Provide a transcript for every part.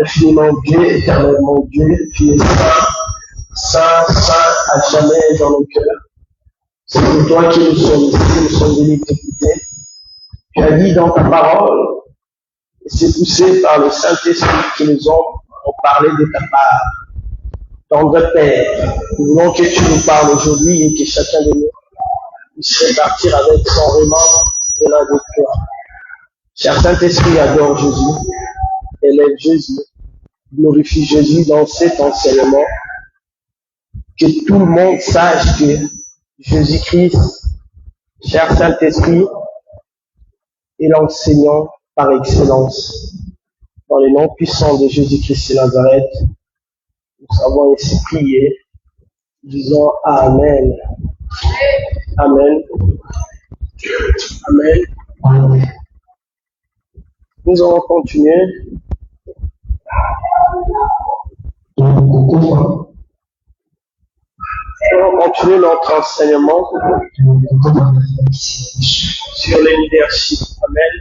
Infiniment Dieu, éternellement Dieu, qui est saint, saint à jamais dans nos cœurs. C'est pour toi que nous sommes ici, nous sommes venus t'écouter. Tu as dit dans ta parole, et c'est poussé par le Saint-Esprit qui nous ont parlé de ta part. Tendre Père, nous voulons que tu nous parles aujourd'hui et que chacun de nous puisse repartir avec son remords de la victoire. Cher Saint-Esprit, adore Jésus, élève Jésus, glorifie Jésus dans cet enseignement, que tout le monde sache que Jésus-Christ, cher Saint-Esprit, est l'enseignant par excellence. Dans le nom puissant de Jésus-Christ de Nazareth, nous avons ainsi prié, disons Amen. Amen. Amen. Nous allons continuer. Nous allons continuer notre enseignement sur le leadership. Amen.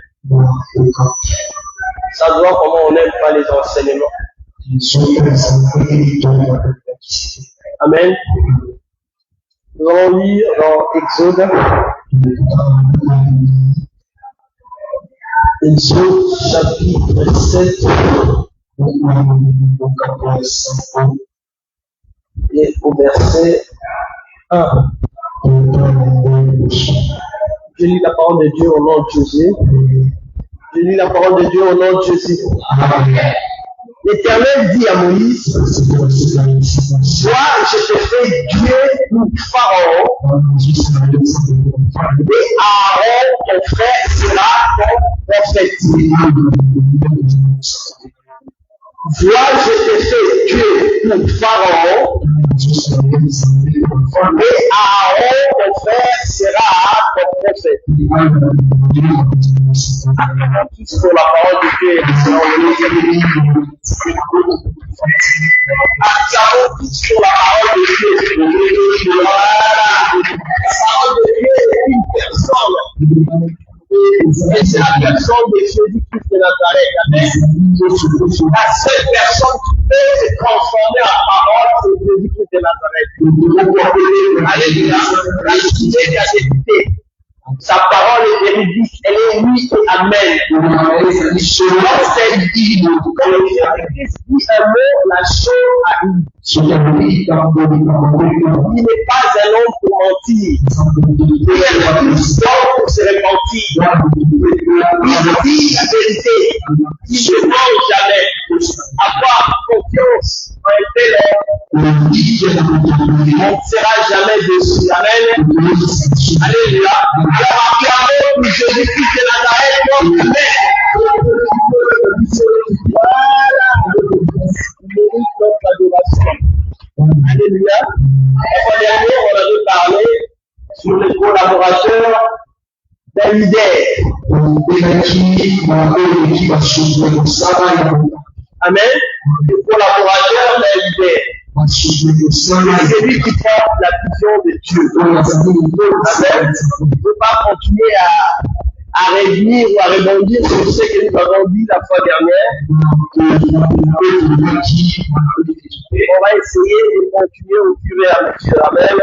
Savoir comment on n'aime pas les enseignements. Amen. Nous allons lire dans Exode. Exode chapitre 7. Et au verset 1. Je lis la parole de Dieu au nom de Jésus. Je lis la parole de Dieu au nom de Jésus. L'Éternel dit à Moïse, soit je te fais Dieu pour Pharaon, et Aaron, ton frère, sera ton prophète. Soit je te fais Dieu pour Pharaon, et Aaron, ton frère, sera ton prophète. Tous pour la parole de Dieu, acclamons tous pour la parole de Dieu. Voilà. La parole de Dieu est une personne. Et c'est la personne de Jésus-Christ de Nazareth. Amen. La seule personne qui peut se transformer en parole, c'est Jésus-Christ de Nazareth. Alléluia. La cité de la vérité. Sa parole est véridique, elle est oui et amen. Lorsqu'elle dit, quand le Jésus-Christ dit un mot, la chose arrive. Il n'est pas un homme pour mentir. Il est un homme pour se repentir. Il dit la vérité. Il ne ment jamais. Avoir confiance en un tel homme. On ne sera jamais déçu. Amen. Alléluia. Alors, acclamons pour Jésus-Christ de Nazareth. Amen. Voilà. Notre adoration. Alléluia. La fois dernière, on avait parlé sur les collaborateurs d'un leader. Amen. Les collaborateurs d'un leader. C'est lui qui prend la vision de Dieu. Amen. On ne peut pas continuer à revenir ou à rebondir sur ce que nous avons dit la fois dernière. Et on va essayer de continuer au fur et à mesure. Amen.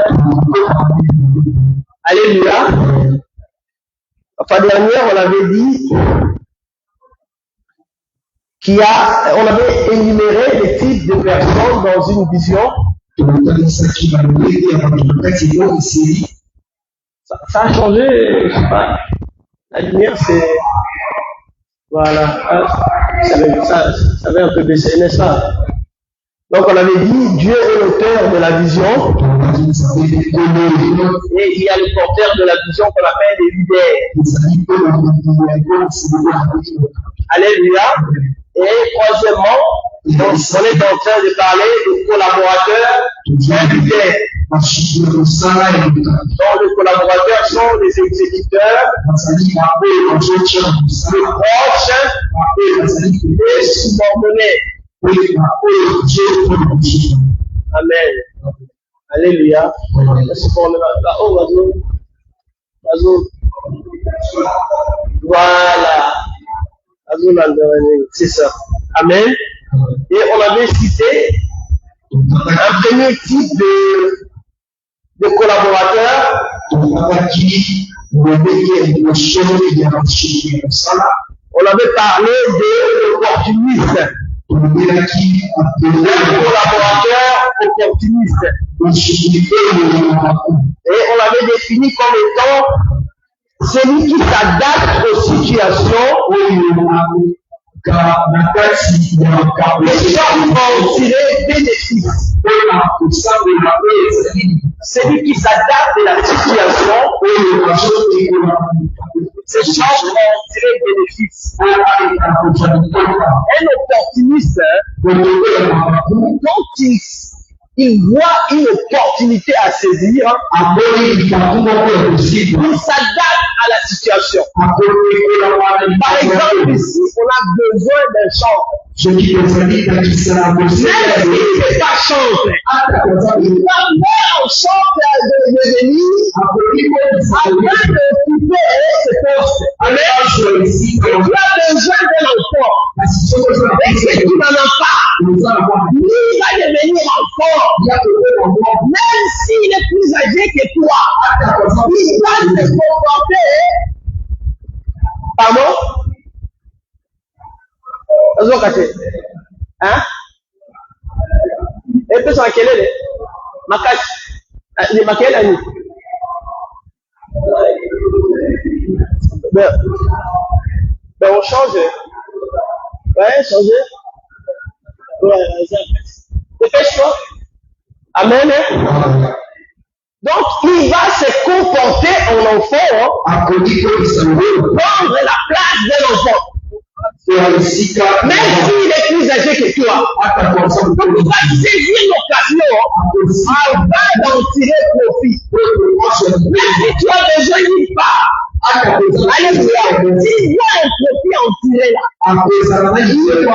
Alléluia. La fois dernière, on avait dit on avait énuméré les types de personnes dans une vision. Ça a changé, je sais pas. La lumière, c'est... Voilà. Ça avait un peu baissé, n'est-ce pas? Donc on avait dit, Dieu est l'auteur de la vision. Et il y a le porteur de la vision qu'on appelle les leaders. Alléluia. Et troisièmement, on est en train de parler des collaborateurs d'un leader. Donc les collaborateurs sont les exécuteurs, les proches et subordonnés. Amen. Alléluia. Voilà. C'est ça. Amen. Et on avait cité un premier type de collaborateurs. On avait parlé de l'opportuniste. Un collaborateur opportuniste. Et on l'avait défini comme étant celui qui s'adapte aux situations sans en tirer bénéfice. Celui qui s'adapte à la situation c'est sans en tirer bénéfice. Un opportuniste, quand il voit une opportunité à saisir, il s'adapte à la situation. Par exemple, ici, on a besoin d'un chanteur. Même s'il n'est pas chanteur, il va faire un chanteur de venir afin d'occuper ce poste. Amen. Tu as besoin d'un enfant. Et si tu n'en as pas, lui va devenir enfant. Même s'il est plus âgé que toi, il va se comporter. Pardon? Hein? Et puis, c'est quel est le maquillage? Ben, on change. Ouais, changer. Ouais, dépêche-toi. Amen. Donc, il va se comporter en enfant, prendre la place d'un enfant. Même s'il est plus âgé que toi, donc il va saisir l'occasion afin d'en tirer profit. Même si tu as besoin d'une part, alléluia, s'il y a un profit en tirer là, il va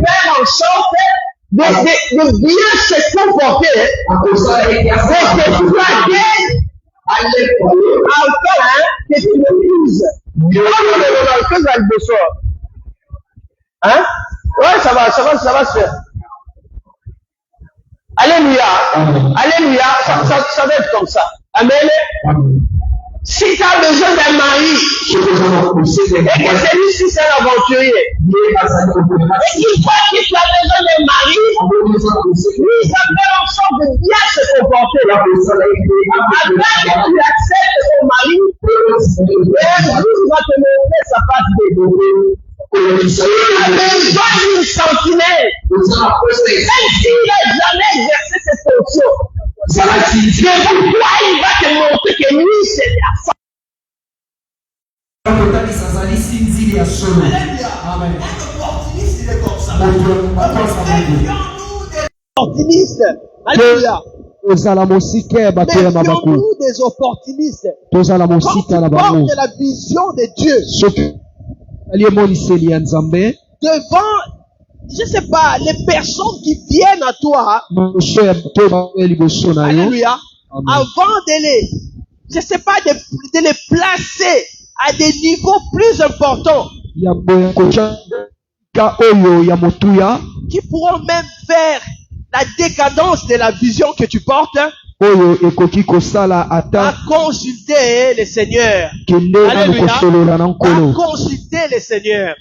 faire en sorte de bien se comporter, de se flatter encore que tu le uses. Hein? Ouais, ça va se faire. Alléluia. Alléluia. Ça va être comme ça. Amen. Si tu as besoin d'un mari, et que celui-ci c'est un aventurier, et qu'il croit que tu as besoin d'un mari, lui, ça fait en sorte de bien se comporter. Afin que tu acceptes ton mari, et lui, il va te montrer sa face de Dieu. Il a besoin d'une sentinelle. Même s'il n'a jamais exercé cette fonction, devant toi, il va te montrer que lui, c'est la femme. Amen. Il est comme ça. Opportuniste. Alléluia. Méfions-nous des opportunistes. Quand tu portes la vision de Dieu. Devant, je sais pas, les personnes qui viennent à toi, alléluia, avant de les, je sais pas, de les placer à des niveaux plus importants, qui pourront même faire la décadence de la vision que tu portes, à consulter le Seigneur. Alléluia. À consulter le Seigneur.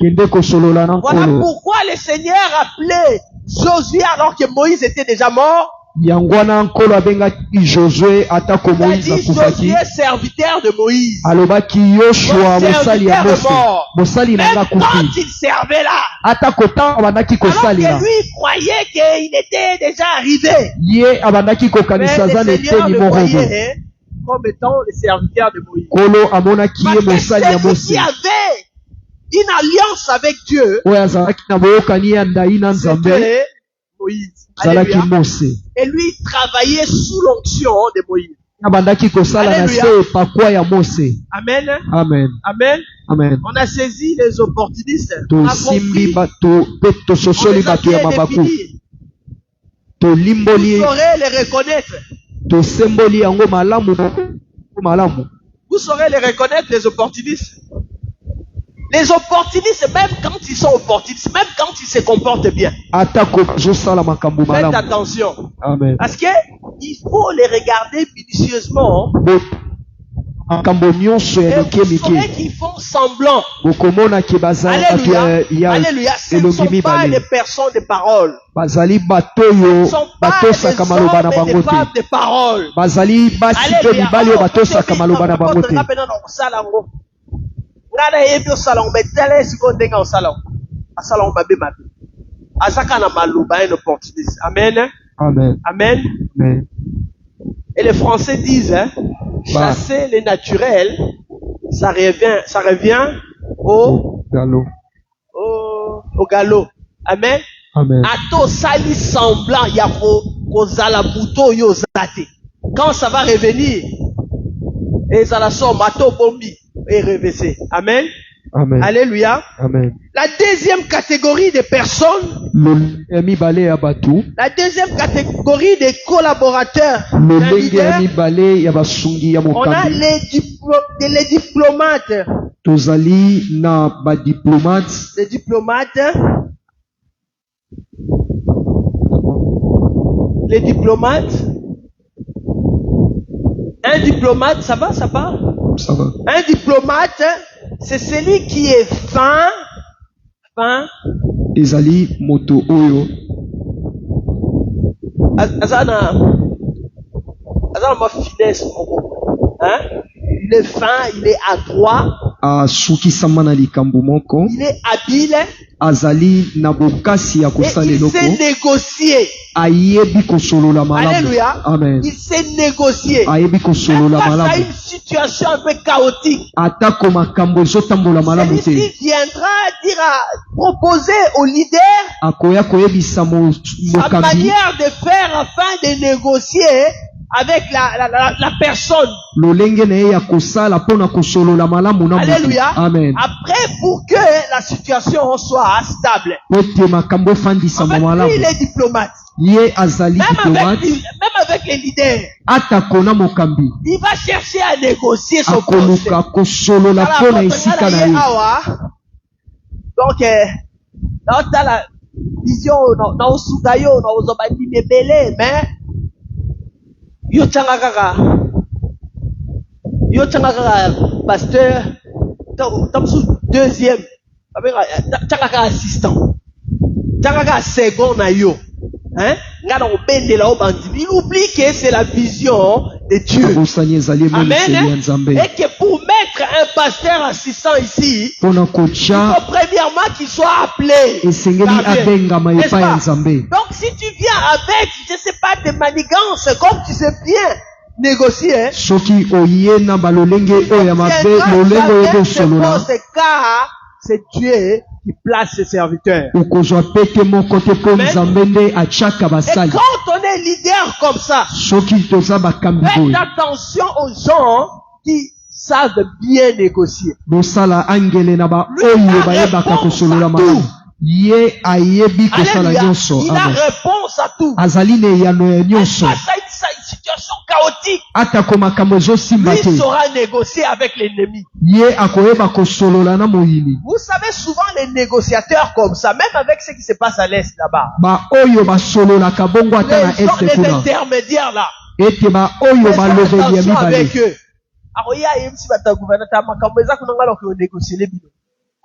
Voilà pourquoi le Seigneur appelait Josué alors que Moïse était déjà mort. Yangwana nkolo abengaki Josué atako Moïse akufaki. Josué serviteur de Moïse. Alobaki Yoshua mosali ya Mose. Mosali nanga kufi. Quand il servait là. Atako ta abandaki kosali là. Alors que lui croyait qu'il était déjà arrivé. Ye abandaki kokanisa zane teni morobo. Comme étant le serviteur de Moïse. Kolo amonaki ye mosali ya Mose. Qui avait une alliance avec Dieu. Oya zalaki na boyokani ya ndai na Nzambe. Moïse. Zalaki Mose. Et lui travaillait sous l'onction de Moïse. Abandaki kosala na se pakwa ya Mose. Amen. Amen. Amen. Amen. On a saisi les opportunistes. To simbi bato peto sosoli bato ya mabaku. To limboli. Vous saurez les reconnaître. To symboli yango malamu malamu. Vous saurez les reconnaître, les opportunistes. Les opportunistes, même quand ils sont opportunistes, même quand ils se comportent bien. Faites attention. Amen. Parce que il faut les regarder minutieusement. Et vous saurez qu'ils font semblant. Alléluia. Alléluia. Ce ne sont pas des personnes de parole. Ce ne sont pas des hommes et des femmes de parole. Alléluia. Ngana yebi osala mbetele siko ndenga osala asala mabe mabe azaka na maluba un opportuniste. Amen. Amen. Amen. Amen. Et les Français disent chasser les naturels, ça revient au galop. Au galop. Amen. Amen. Ato sali semblant ya kozala buto yo zate. Quand ça va revenir et ça la somme ato bombi et reversé. Amen. Amen. Alléluia. Amen. La deuxième catégorie de personnes. La deuxième catégorie des collaborateurs. On a les diplomates. Les diplomates. Les diplomates. Un diplomate, ça va, ça parle? Ça va. Un diplomate, c'est celui qui est fin. Ezali moto oyo. Azana ma finesse. Hein? Il est fin, il est adroit. Il est habile. Azali na bokasi ya kosala eloko. Il sait négocier. Ayebi kosolola malamu. Alléluia. Amen. Il sait négocier. Ayebi kosolola malamu. Face à une situation un peu chaotique. Atako makambo ezotambola malamu te. Celui-ci viendra proposer au leader akoya koyebisa sa mokambi manière de faire afin de négocier avec la personne. Alléluia. Amen. Après, pour que la situation soit stable. En fait, lui, il est diplomate. Même avec les leaders. Il va chercher à négocier son poste. Donc, dans la vision, dans le Soudayo, dans le Zobani Mebele, mais yo changaka pasteur tamsu deuxième changaka assistant changaka second na yo hein ngana obendela obandi il oublie que c'est la vision de Dieu. Amen. Et que pour mettre un pasteur assistant ici, il faut premièrement qu'il soit appelé. Donc si tu viens avec, je sais pas, des manigances, comme tu sais bien négocier, c'est Dieu qui place ses serviteurs. Et quand on est leader comme ça, faites attention aux gens qui savent bien négocier. Lui, il a réponse à tout. Face à une situation chaotique, lui saura négocier avec l'ennemi. Vous savez, souvent les négociateurs comme ça, même avec ce qui se passe à l'Est là-bas, les intermédiaires là, faites attention avec eux.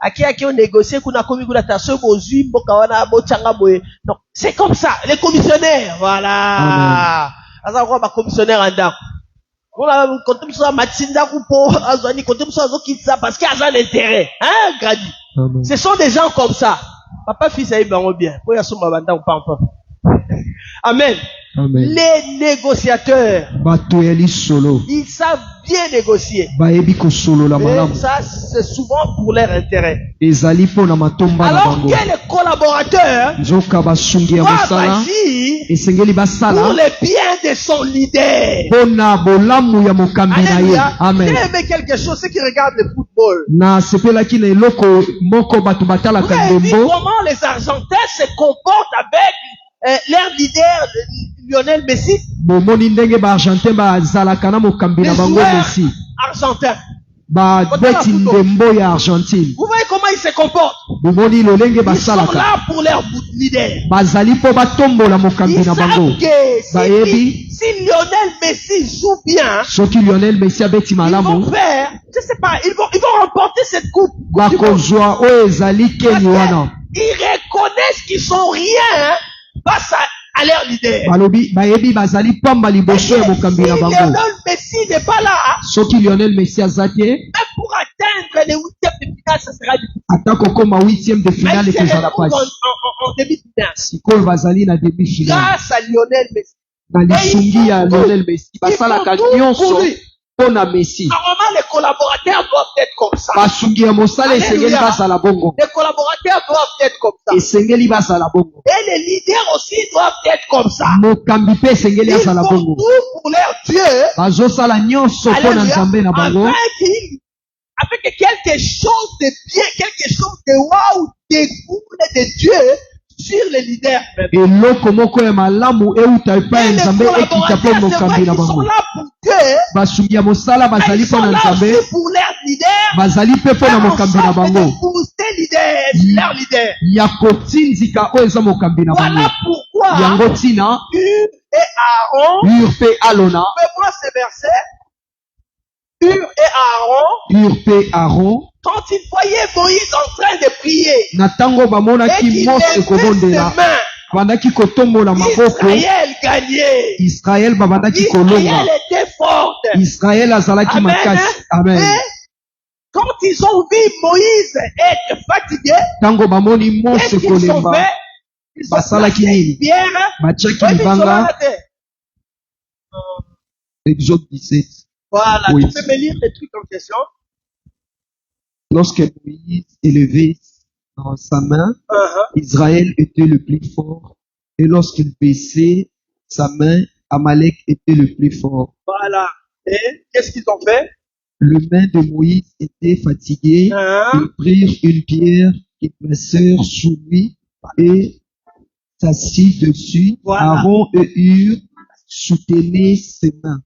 Aki on négocier kuna komi kuna taso bozui mboka wana bochanga boye. Non, c'est comme ça, les commissionnaires, voilà. Asa kwa ba commissionnaire andako. Voilà, quand tu sois matinda coupo, azani quand tu sois azokitsa parce qu'il y a un intérêt, hein, gradi. Ce sont des gens comme ça. Papa fils aïe bango bien. Ko ya soma banda ou pas. Amen. Amen. Les négociateurs, ils savent bien négocier. Et ça, c'est souvent pour leur intérêt. Alors que les collaborateurs doivent agir pour le bien de son leader. Alléluia. J'ai aimé quelque chose, ceux qui regardent le football. Vous avez vu comment les Argentins se comportent avec leur leader Lionel Messi, les joueurs argentins. Vous voyez comment ils se comportent. Ils sont là pour leur leader. Ils savent que si Lionel Messi joue bien, ils vont faire, je sais pas, ils vont remporter cette coupe. Ils reconnaissent qu'ils sont rien face à leur leader. Si Lionel Messi n'est pas là, même pour atteindre les 8e de finale, ça sera difficile. Même si elle en demi-finale. Grâce à Lionel Messi. Il faut tout pour lui. Normalement, les collaborateurs doivent être comme ça. Les collaborateurs doivent être comme ça. Et les leaders aussi doivent être comme ça. Ils font tout pour leur Dieu. Avec quelque chose de bien, quelque chose de waouh, découle de Dieu sur les leaders. Et les collaborateurs, c'est vrai qu'ils sont là pour Dieu, mais ils sont là aussi pour leur leader, faire en sorte de booster leur leader. Voilà pourquoi Hur et Aaron, fais-moi ce verset, Hur et Aaron, quand ils voyaient Moïse en train de prier, et qu'il levait ses mains, Israël gagnait. Israël était fort. Amen. Et quand ils ont vu Moïse être fatigué, qu'est-ce qu'ils ont fait? Ils ont placé une bière. Exode 17. Voilà, oui. Tu peux me lire les trucs en question? Lorsque Moïse élevait dans sa main, Israël était le plus fort. Et lorsqu'il baissait sa main, Amalek était le plus fort. Voilà. Et qu'est-ce qu'ils ont fait? Le main de Moïse était fatigué. Ils prirent une pierre qu'ils placèrent sous lui et s'assit dessus. Voilà. Aaron et Hur soutenaient ses mains.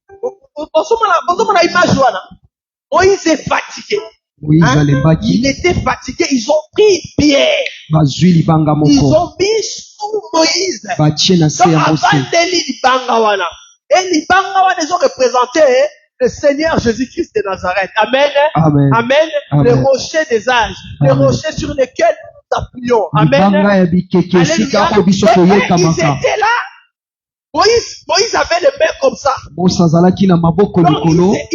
Moïse est fatigué. Il était fatigué. Ils ont pris une pierre. Ils ont mis sous Moïse. Donc avant de l'Ibanga, et l'Ibanga, ils ont représenté le Seigneur Jésus-Christ de Nazareth. Amen. Amen. Amen. Le rocher des âges. Le rocher sur lequel nous appuyons. Amen. Alléluia. Ils étaient là. Moïse avait les mains comme ça. Donc, il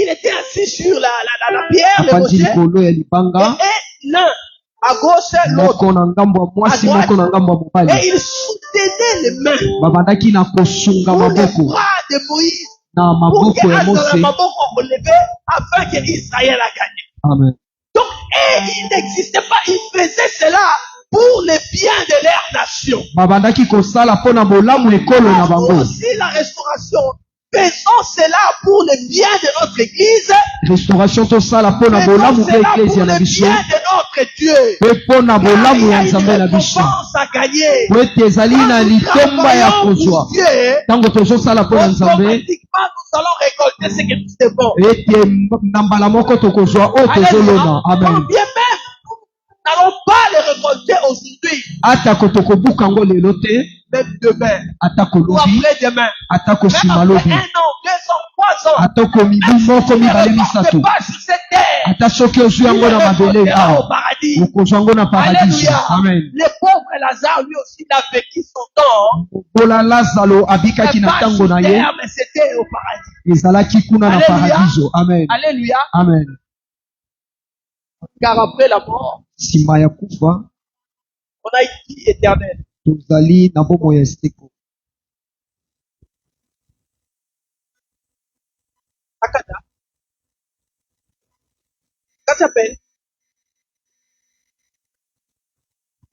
était assis sur la pierre, le rocher. Et l'un à gauche, l'autre à droite. Et il soutenait les mains pour le bras de Moïse. Pour que Maboko relevait afin que Israël a gagné. Amen. Donc, il n'existait pas. Il faisait cela pour le bien de leur nation. Aussi la restauration. Faisons cela pour le bien de notre église. Restauration to sala pona bolamu ke ecclesia na biso. Pona bolamu ya nzambe na biso. Wete ezali na litomba ya kozwa. Tango tozo sala pona nzambe. Nous allons récolter ce que nous devons. Ete nambala moko tokozwa o tozolona. Amen. N'allons pas les récolter aujourd'hui. Atako tokobuka ngo lelo te. Même demain. Atako ou après demain. Atako Même simalobi. après 1 an, 2 ans, 3 ans. Atako mibu moko mibale misato. Pas sur cette terre. Atasoki ozwi yango na mabele. paradis. Ukozwango na paradiso. Alléluia. Amen. Le pauvre Lazare, lui aussi, il a vécu son temps. Ola Lazaro abikaki na tango na ye. Mais c'était au paradis. Ezalaki kuna na Alléluia. paradiso. Amen. Alléluia. Amen. Car après la mort, Sima ya kufa on a une vie éternelle. tozali na bomoi ya seko. Akata. Quand tu appelles,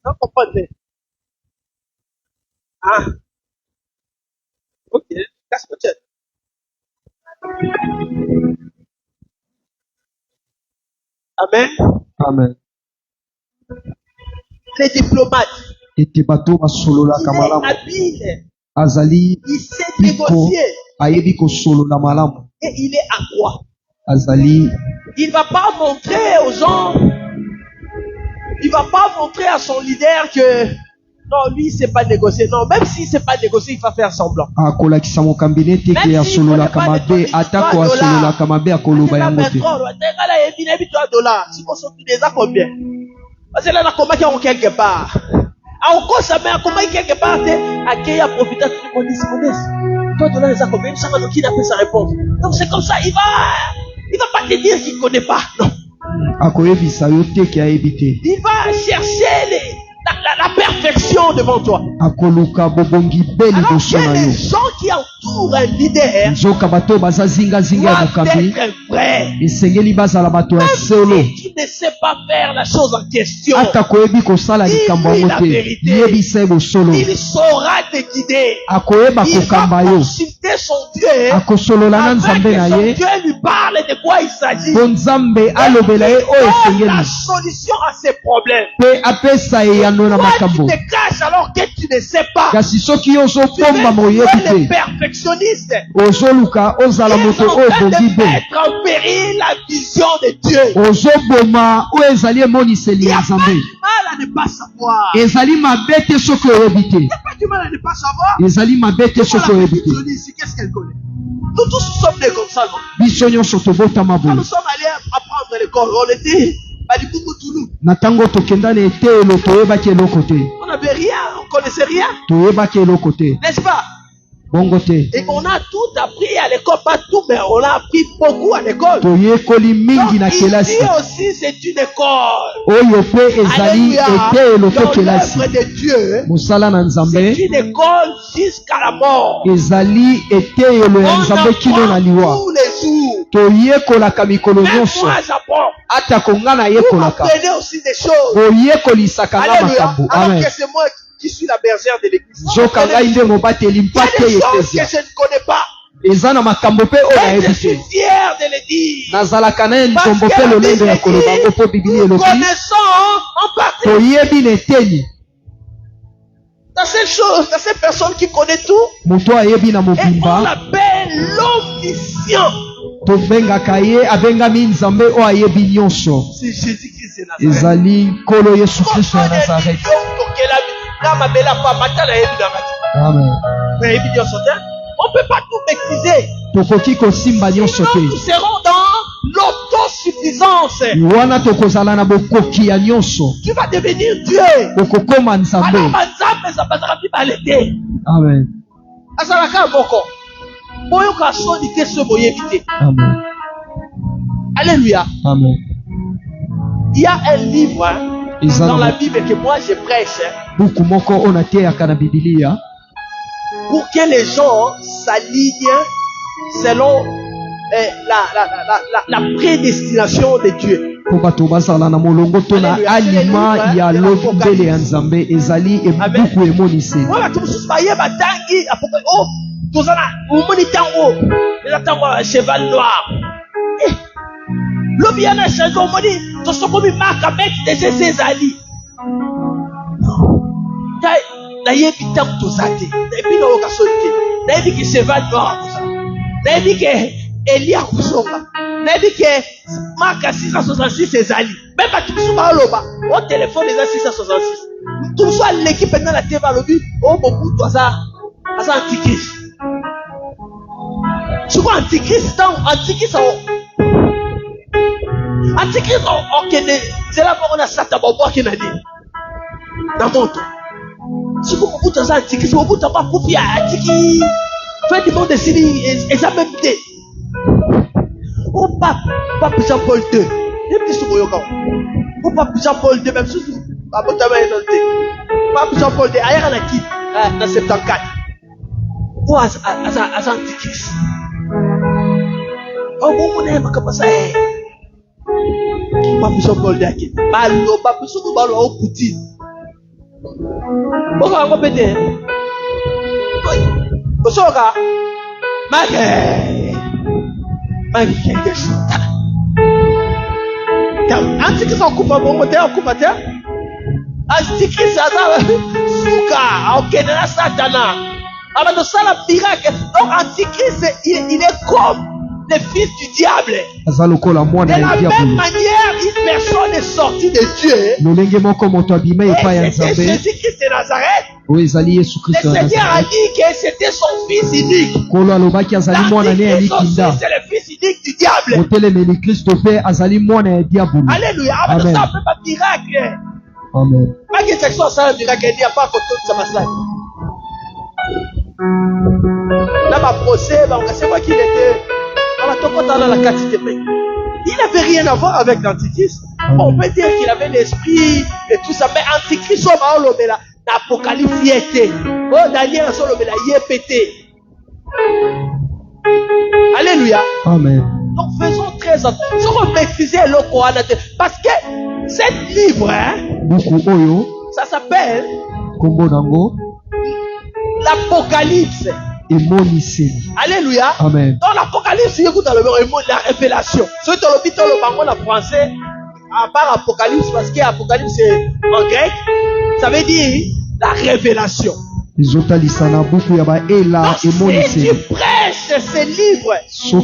non, comprendre. Ah. Ok. Casse-toi. Amen. Amen. Les diplomates. Ete bato basololaka Il est malamu. habile. Azali Il sait piko négocier. ayebi kosolola malamu. Et il est à quoi? Azali Il ne va pas montrer aux gens, il ne va pas montrer à son leader que non, lui, il ne sait pas négocier. Non, même s'il ne sait pas négocier, il va faire semblant. akolakisa mokambi ete ke asololaka mabe atako asololaka mabe akoloba yango te. Si on s'occupe des ans combien? Parce que là, on a combattu quelque part. On a quelque part, à qui a profité de tout le monde. Toi, tu as les combien? Ça va qui n'a fait sa réponse. Donc, c'est comme ça, il va pas te dire qu'il ne connaît pas. Non. Akoyebisa yo te ke ayebi te. Il va chercher la perfection devant toi. Akoluka bobongi be Alors liboso que na les yo. gens qui entourent un leader Nzoka bato baza zingazinga ya doivent mokambi être vrais. esengeli bazala bato ya Même solo. si tu ne sais pas faire la chose en question, Ata koyebi kosala likambo yango te, yebisa ye bosolo. il saura te guider. Akoyeba Il va kokamba yo. consulter son Dieu Akosolola na afin nzambe que na son ye. Dieu lui parle de quoi il s'agit. Po nzambe alobela ye oyo Donne la esengeli. solution à ses problèmes. Pe apesa eyano na Toi, tu makambo. te caches alors que tu ne sais pas. Kasi soki yo Tu ozopomba veux moyebi tuer les te, perfectionnistes. ozoluka ozala Ils moto sont en oyo train bogi de be, mettre en péril la vision de Dieu. ozoboma oyo ezali emoniseli Il n'y ya a pas nzambe. du mal à ne pas savoir. Ezali mabe te soki oyebi te. Il n'y a pas du mal à ne pas savoir. Ezali mabe te Voilà soki la oyebi te. perfectionniste, qu'est-ce qu'elle connaît? Nous tous sommes nés comme ça, non? Biso nyonso tobotama Quand boye. nous sommes allés apprendre l'école, on était à Toulouse. Na ntango tokenda na etelo toyebaki eloko te. On n'avait rien, on ne connaissait rien, Toyebaki eloko te. n'est-ce pas? Bongo te. Et on a tout appris à l'école, pas tout, mais on a appris beaucoup à l'école. Toyekoli mingi na Donc, kelasi. ici aussi, c'est une école. Oyo pe ezali Alléluia. etelo to Dans kelasi. l'œuvre de Dieu, Mosala na c'est nzambe une école jusqu'à la mort. ezali eteyelo ya On nzambe kino na apprend liwa. tous les jours. Toyekolaka mikolo Même nyonso. moi, j'apprends. Atako nga Vous nayekolaka. apprenez aussi des choses. Boyekolisaka nga Alléluia. makambo. Alors Amen. que c'est moi qui suis la bergère de l'église. Nzoka ngai nde mobateli Il y mpa a te des choses que eklesia. je ne connais pas. Eza na makambo mpe oyo Et je nayebi suis te. fier de le dire. Nazalaka naye Parce ntombo que mpe la lolendo Bible ya koloba yango mpo dit, bibili nous elobi connaissons en partie. toyebi na eteni. Dans ces choses, dans ces personnes qui connaissent tout, Moto ayebi na et on mobimba l'appelle l'omniscient. tobengaka ye abengami nzambe oyo ayebi nyonso. C'est Jésus-Christ de Nazareth. Ezali nkolo yesu kristo ya nazareti. Amen. On ne peut pas tout maîtriser. Tokoki kosimba nyonso Sinon, nous te. serons dans l'autosuffisance. Wana tokozala na bokoki ya nyonso. Tu vas devenir Dieu. Okokoma nzambe. Alors, Nzambe, ça passera plus mal été. Amen. Azalaka moko. Boyo ka soni te so boyebi te. Amen. Alléluia. Amen. Il y a un livre dans la Bible que moi je prêche Buku moko ona teyaka na Biblia pour que les gens s'alignent selon la prédestination de Dieu. po bato bazala na molongo to na alima ya lobi mbele ya nzambe ezali ebuku emoniseli. Moi bato mosusu bayeba tangi apoka oh tozana omoni tango eza tango ya cheval noir. Lobi yana change omoni tosokomi maka meti de Jésus ezali. Nayebi ntango toza te, nayebi na oyoka soni te, nayebi ke cheval noir akoza, nayebi ke Eli akozonga, nayebi ke maka 666 ezali. Même bato mosusu baoloba o telefone eza 666. Mutu mosusu aleki mpenza na te balobi o mobutu aza antikrist. Soki antikrist ntango antikrist Antichrist, c'est là qu'on a Satan, qui n'a dit. Dans mon temps. Si vous vous dites Antichrist, vous vous pas pour faire Antichrist. Fin du monde de Syrie, et ça même dit. Oh, Pape Jean-Paul II. Il est petit sur le camp. Oh, Pape Jean-Paul II, même sous Pape Jean-Paul II, ailleurs on a qui? Dans 74. Oh, à Antichrist. Oh, vous n'avez pas comme ça. Pape Jean-Paul II, Malo, Pape Jean-Paul II, au Poutine. Oh, on va répéter. Oh, ça, Antichrist en coupe à mon côté, en coupe à terre. Antichrist, ça Souka, ok, de la Satana. Alors, de ça, la miracle. Donc, Antichrist, il est comme le fils du diable. De la même manière, une personne est sortie de Dieu. C'était Jésus-Christ de Nazareth. Le Seigneur a dit que c'était son fils unique. L'Antichrist aussi, c'est le fils unique du diable. Alléluia. Amen. Ça fait pas miracle. Amen. Pas que quelque chose, ça un miracle. Il n'y a pas que tout ça passe là. Là, ma procès, c'est moi qui l'étais. Il n'avait rien à voir avec l'Antichrist. On peut dire qu'il avait l'esprit et tout ça, mais Antichrist, l'Apocalypse y était. Oh, Daniel, y est pété. Alléluia. Amen. Donc faisons très attention. Si on maîtrisait le Coran, parce que ce livre, ça s'appelle l'Apocalypse. Alléluia. Amen. Dans l'Apocalypse, il y a la révélation. Ceux qui ont le français, à part Apocalypse, parce qu'Apocalypse c'est en grec, ça veut dire la révélation. Donc, si tu prêches ce livre sans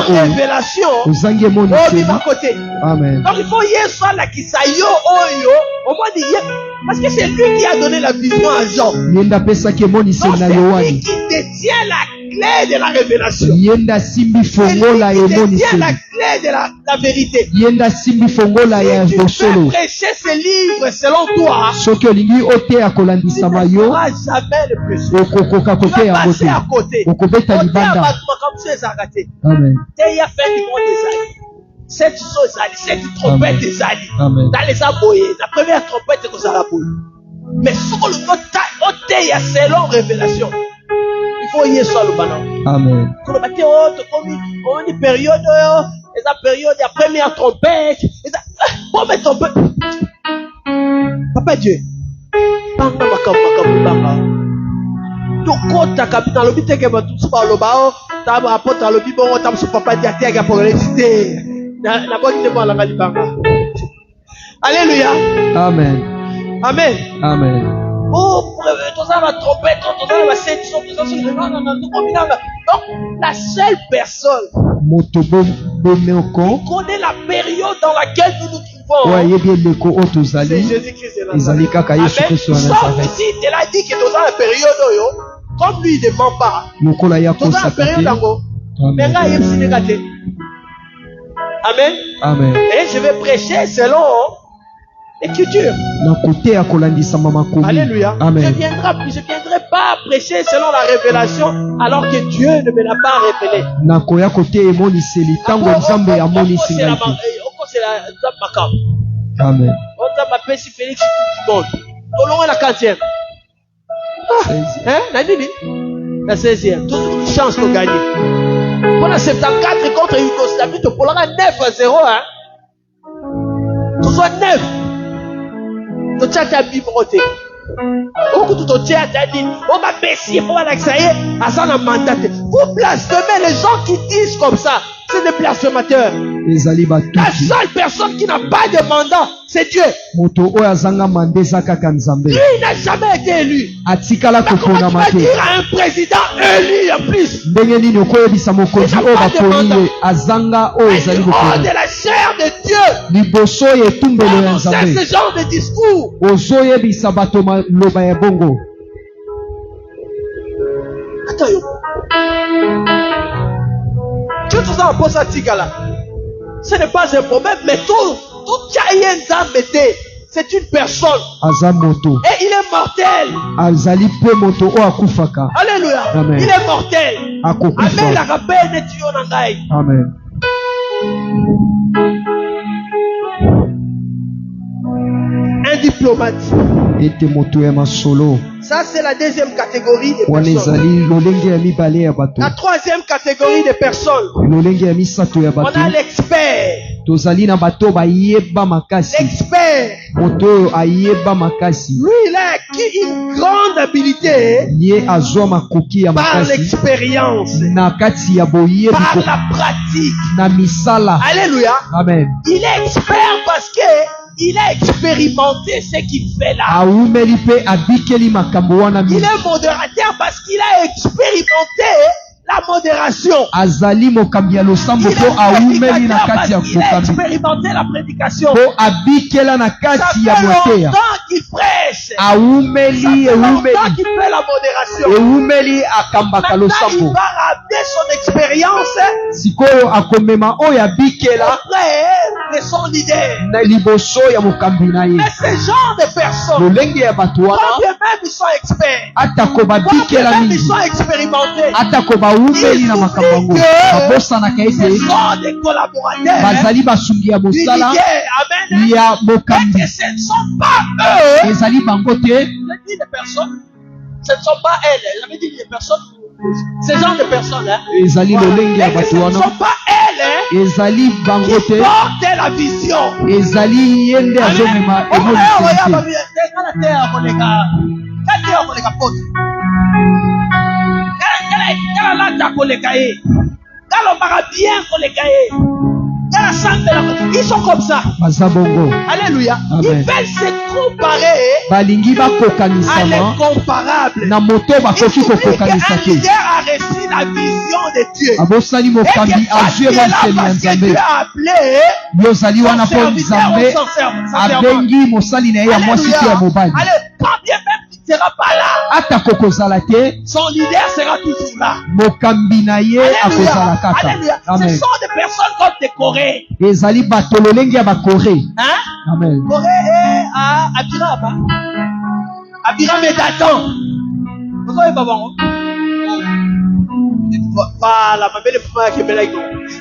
révélation, Amen. donc il faut y soit la kisayo oyo, au moins dire, parce que c'est lui qui a donné la vision à Jean. Donc c'est lui qui détient la clé de la révélation. C'est lui qui détient la clé de la vérité. Si tu peux prêcher ce livre selon toi, tu ne pourras jamais le prêcher. Tu vas passer à côté. Amen. Cette chose, cette trompette des alliés. Dans les aboyés, la première trompette, c'est que ça la boule. Mais sur le côté, il y a selon révélation. Il faut y aller le banan. Amen. Quand on a une période, la période, la première trompette, bon, mais trompette. Papa Dieu. Banga makamba. Tokota kapita lobi teke batu suba lobao, taba apota lobi bongo tam su papa Dieu teke pour l'éciter. Na bonne devant la banga. Alléluia. Amen. Amen. Amen. Oh, tout ça la trompette, tout ça la scène, tout ça non. Donc la seule personne qui connaît la période dans laquelle nous nous trouvons, c'est Jésus-Christ de Nazareth. Amen. Sauf ici, il a dit que dans la période, comme lui il ne ment pas, dans la période, Amen. Amen. Et je vais prêcher selon l'écriture. Alléluia. Amen. Je ne viendrai pas prêcher selon la révélation alors que Dieu ne me l'a pas révélé. Amen. On t'a appelé Félix tout le monde. Tout le monde la 40e. Hein? La 16e. Toute chance de gagner. Pour la 74 contre Yougoslavie, tu pourras 9-0. Hein? Tout soit 9. Tu tiens ta bibliothèque. Beaucoup de gens dit, on va baisser pour l'accès à son mandat. Vous blasphémez les gens qui disent comme ça. C'est des blasphémateurs. La seule personne qui n'a pas de mandat, c'est Dieu. Lui n'a jamais été élu. Comment tu vas dire à un président élu en plus? Il n'a pas de mandat. De la chair de Dieu. On sait ce genre de discours. Attends, tu te sens un peu ça, Tigala. Ce n'est pas un problème, mais tout c'est une personne. Azamoto. Et il est mortel. Azali pe moto o akufaka. Alléluia. Amen. Il est mortel. Akokufa. Amen. La rappelle de Dieu en Gaï. Amen. Un diplomate. Ete moto ya masolo. Ça, c'est la deuxième catégorie de personnes. Wanezali lolenge ya mibale ya bato. La troisième catégorie de personnes. Lolenge ya misato ya On bato. a l'expert. Tozali na bato bayeba makasi. L'expert. Moto ayeba makasi. Lui, il a acquis une grande habilité Ye azwa makoki ya par makasi. l'expérience, Na kati ya boyebi par ko la pratique. na misala. Alléluia. Amen. Il est expert parce que il a expérimenté ce qu'il fait là. Aumeli pe abikeli makambo wana Il mingi. est modérateur parce qu'il a expérimenté la modération. Azali mokambi ya losambo Il po est aumeli prédicateur na parce kati ya qu'il a kokambi. expérimenté la prédication. Po abikela na Ça kati fait ya moteya. longtemps qu'il prêche. Ça Aumeli fait longtemps eumeli. qu'il fait la modération. Eumeli akambaka Maintenant, il losambo. va ramener son expérience Sikoyo akomema oyo abikela auprès de son leader. na liboso ya mokambi na ye. Mais ce genre de personnes, Lolenge ya bato wana quand bien même ils sont experts, atako quand bien babikela même ils mingi. sont expérimentés, Atako baumeli na makambo yango. Babosanaka ce ete sont des collaborateurs bazali basungi ya du mosala leader. Amen. ya Mais mokambi. que ce ne sont pas eux. Ezali bango te. Je dis des personnes, ce ne sont pas elles. J'avais dit des personnes, ce genre de personnes. Hein. Ezali lolenge ya Mais que ce bato ne wana. sont pas elles hein, Ezali bango qui te. portent la vision. Ezali ye nde azomema evolution te. Ils sont comme ça. Baza bongo. Alléluia. Amen. Ils veulent se comparer Balingi à bakokanisama l'incomparable. na moto Il bakoki oublie kokokanisa qu'un te. leader a reçu la vision de Dieu. Abosali Et mokambi que parce azwi qu'il est là, emoniseli ya parce que nzambe. Dieu a appelé Yozali wana son po serviteur nzambe ou son servante. abengi mosali na ye ya mwasi te ya mobali. Allez, quand bien même tu ne seras pas là, Atako kozala te, son leader sera toujours là. mokambi na ye akozala Alléluia. kaka. Alléluia. Ce Amen. sont des personnes comme des Corées. Ezali bato lolenge ya bakore. Hein? Amen. Corée est à Abiram. Hein? Abiram est Dathan. Vous savez pas bon?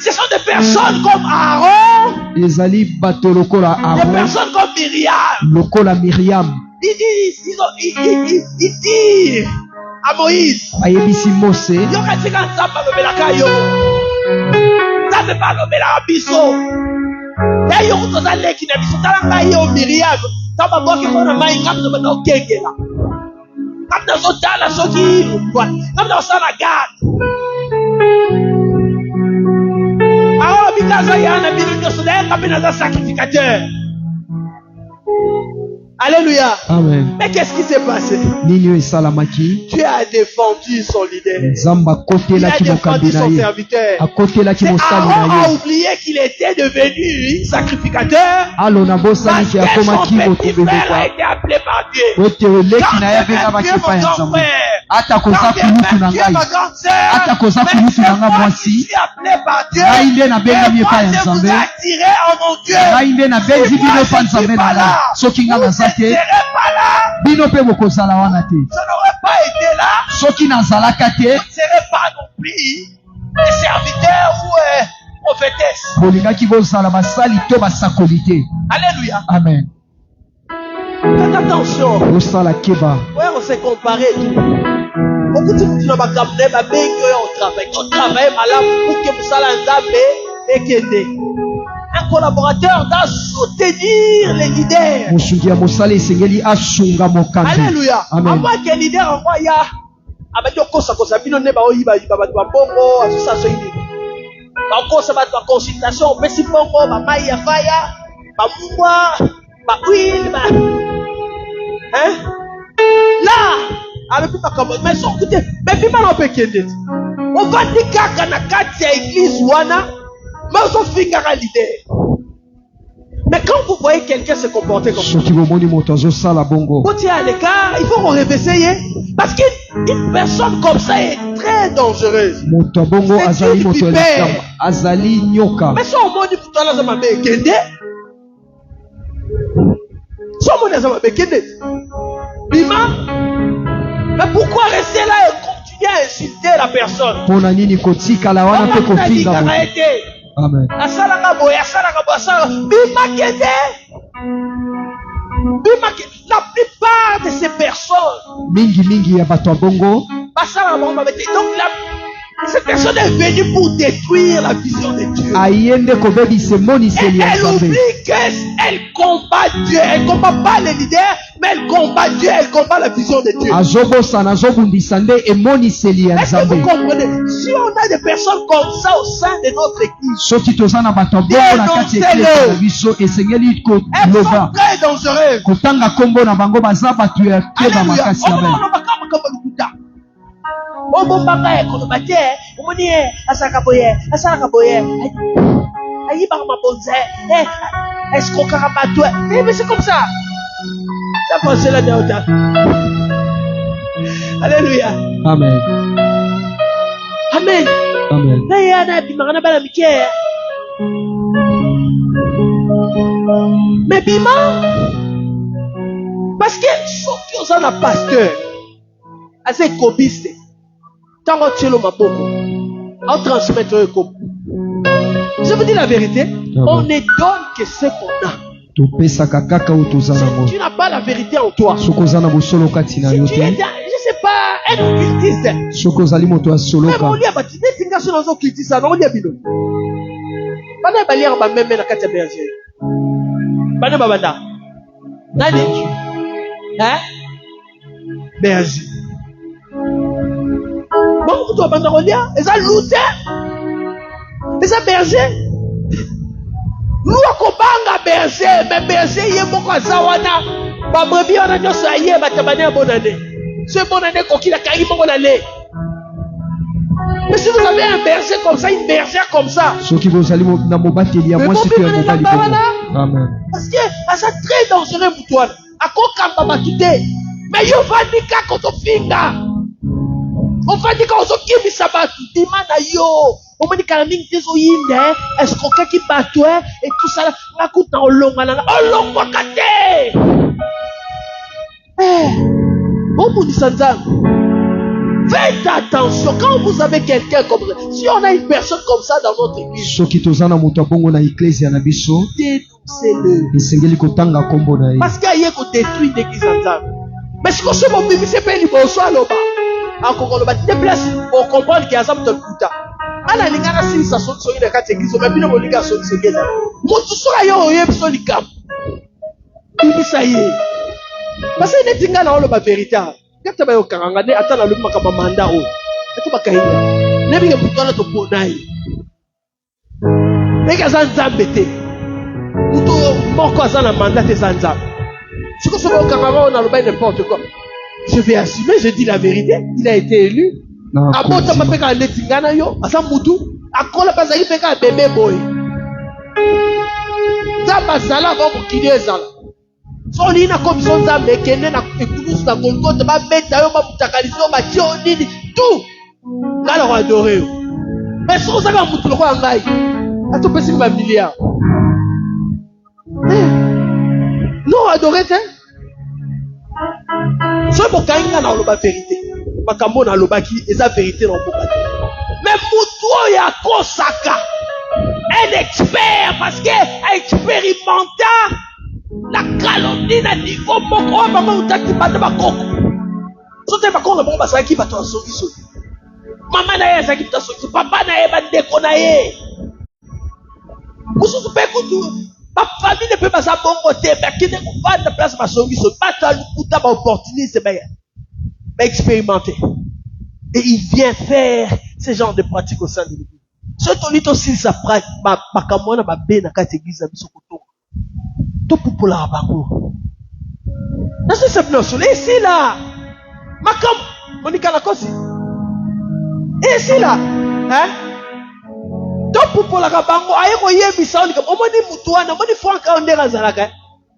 Ce sont des personnes comme Aaron, Ezali bato lokola des Aaron, personnes comme Myriam. lokola Miriam. Ils disent à Moïse, Ayebisi Mose, yoka tika nzamba lobelaka yo. Nzambe ba lobelaka biso. Ya yo toza leki na biso tala ngai yo Myriam. Tamba boke kona mai ngam to bana okengela. Ngam na zotala soki kwa. Ngam na osala gade. Alors bikaza yana bino nyoso da ngam na za sacrificateur. Alléluia. Amen. Mais qu'est-ce qui s'est passé? Nini esalamaki, Dieu a défendu son leader. Nzamba Il a akotelaki mokambi défendu na son ye, serviteur. akotelaki C'est mosali Aaron na a ye. oublié qu'il était devenu sacrificateur Alo na parce bosaniki que son akomaki petit moto frère a bebekwa. été appelé par Dieu. Ete oleki Quand na ye abenga bien bakepa même ya mon nzambe. frère, Ata koza quand bien kulutu na même Dieu, ngai, ma grande sœur, ata koza mais kulutu c'est na nga moi qui mwasi, suis appelé par Dieu. ngai nde nabengami Et epai moi, ya je vous nzambe. ai attiré en mon Dieu. Ngai nde nabengi Si bino moi, mpa je nzambe suis na pas ngai. là, Soki nga vous naza ne te, serez pas là. bino mpe bokozala wana te. Je n'aurais pas été là. Soki nazalaka te, Vous ne serez pas non plus des serviteurs ou prophétesses. bolingaki bozala basali to basakoli te. Alléluia. Amen. Faites attention. Bosala keba. Ouais, on s'est comparé tout. Beaucoup de gens ont travaillé malade pour que vous soyez et que un collaborateur doit soutenir les leaders. Mosungi ya mosala esengeli asunga mokambi. Alléluia. À Amen. moins que leader envoya abadio kosa kosa bino ne ba oyiba yiba ba bongo asusa so yini. Ba kosa ba consultation pesi bongo ba mai ya fire ba mwa ba huile ba hein là avec ma comme mais son côté mais puis mal on peut kende. On va dire kaka na kati ya église wana mais on finga ka leader. Mais quand vous voyez quelqu'un se comporter comme ça, Soki bomoni moto azosala bongo. quand il est à l'écart, il faut qu'on réveille. Parce qu'une personne comme ça est très dangereuse. Moto bongo C'est azali une moto vipère. elikama. Azali nyoka. Mais si on m'a dit que tu as ma békende, si on m'a dit ma békende, Bima, mais pourquoi rester là et continuer à insulter la personne? Pona nini kotika la wana pe kofinga moto. Amen. La plupart de ces personnes, Mingi ya bato bongo. donc cette personne est venue pour détruire la vision de Dieu. Ayende kobebi se moni se li Elle oublie qu'elle combat Dieu. Elle ne combat pas les leaders, mais elle combat Dieu. Elle combat la vision de Dieu. Azobosa na zobundisa nde emoni se li Est-ce que vous nzambe. comprenez? Si on a des personnes comme ça au sein de notre église, Soki toza na bato bongo na kati ya eklesi na biso esengeli elles sont koloba très dangereuses. kotanga kombo na bango baza bato ya keba Alléluia. makasi ya bene. Mais c'est comme ça. Ça passe la dernière. Alléluia. Amen. Amen. Amen. Mais Bima, parce que ceux qui ont un pasteur, assez copiste, tant que tu es le maboko, on transmet le cop. Je vous dis la vérité, on ne donne que ce qu'on a. Topesaka kaka oyo toza nango. Tu n'as pas la vérité en toi. Soki oza na bosolo kati na yo Si tu es, te. je sais pas, un occultiste. Soki ozali moto ya Même soloka. on lit à bâtir, des signes sur nos occultistes, on lit à bidon. Bana balière ba même na kati ya berger. Bana babanda. Nani? Hein? Berger. Bon, tu vas banda relia, et ça lutteur. Et ça berger. Nous akobanga berger, mais berger yé moko azawana. Ba brebi wana nyoso aye batabane ya bonane. Ce bonane koki la kari moko na le. Mais si vous avez un berger comme ça, une bergère comme ça, Soki bozali na mobateli ya mais mwasi bon, pe ya mais mobali là, bongo. voilà. Amen. Parce que c'est très dangereux pour toi. À quoi quand tu t'es? Mais yo va dire quand tu finga. On va dire quand on kimi sabatu, dimana yo. On va dire quand mingi tezo yinde, est-ce qu'on qui batoué et tout ça là, la coûte na olonga na olonga kate. Bon pour dire faites attention quand vous avez quelqu'un comme ça. Si on a une personne comme ça dans notre église, Soki toza na moto bongo na eklesi na biso, dénoncez-le. esengeli kotanga kombo na ye. Parce qu'il y a qu'on détruit l'église en temps. Mais ce que je veux dire, c'est pas une bonne soirée là-bas. Encore on va te déplacer pour comprendre qu'il y a ça dans le putain. Ala lingana si ça sonne sur une carte église, mais bien on liga sonne sur l'église. Moi tout ça yo yo sur le camp. Il ça y est. Parce que les tingana on le vérité. Quand tu vas au karanga, ne attends le makama manda o. Tu vas kaïna. Ne bien pour toi to ponai. Ne kaza nzambete. Muto moko azana mandat te zanza. Ce que ce au karanga on a le bain n'importe quoi. Je vais assumer, je dis la vérité. Il a été élu. Abota mapeka letingana yo, asa mutu, akola bazali peka bébé boy. Zamba zala ba mukide zala. So lina commission nzambe kende na ekulusu na Golgotha ba beta yo ba mutakalizo ba tio nini tout. Ngala ko adorer yo. Mais so saka mutu loko ngai. Ato pesi ba milliard. Non adorer te. So bokainga na loba vérité. Makambo na lobaki eza vérité na mboka. Mais mutu ya kosaka. Un expert parce que expérimenta la calomnie na niveau moko bango utaki banda bakoko. Sote bakoko bango basaki bato asoki soki. Mama na ye saki bato asoki, papa na ye bandeko na ye. Kususu pe kutu ba famille pe basa bongo te ba kine ko banda place basongi soki. Bato alukuta ba opportunité ba expérimenter. Et il vient faire ce genre de pratiques au sein de l'église. Ce tonit aussi sa pratique, ma kamona ma be na kati église biso koto. To popola bango. Na ce c'est bien sur ici là. Makam Monica la kosi. Et ici là, hein? Donc pour la rabango, aïe ko yebi sauni comme omoni mutuana, omoni Franck a ondera zalaka.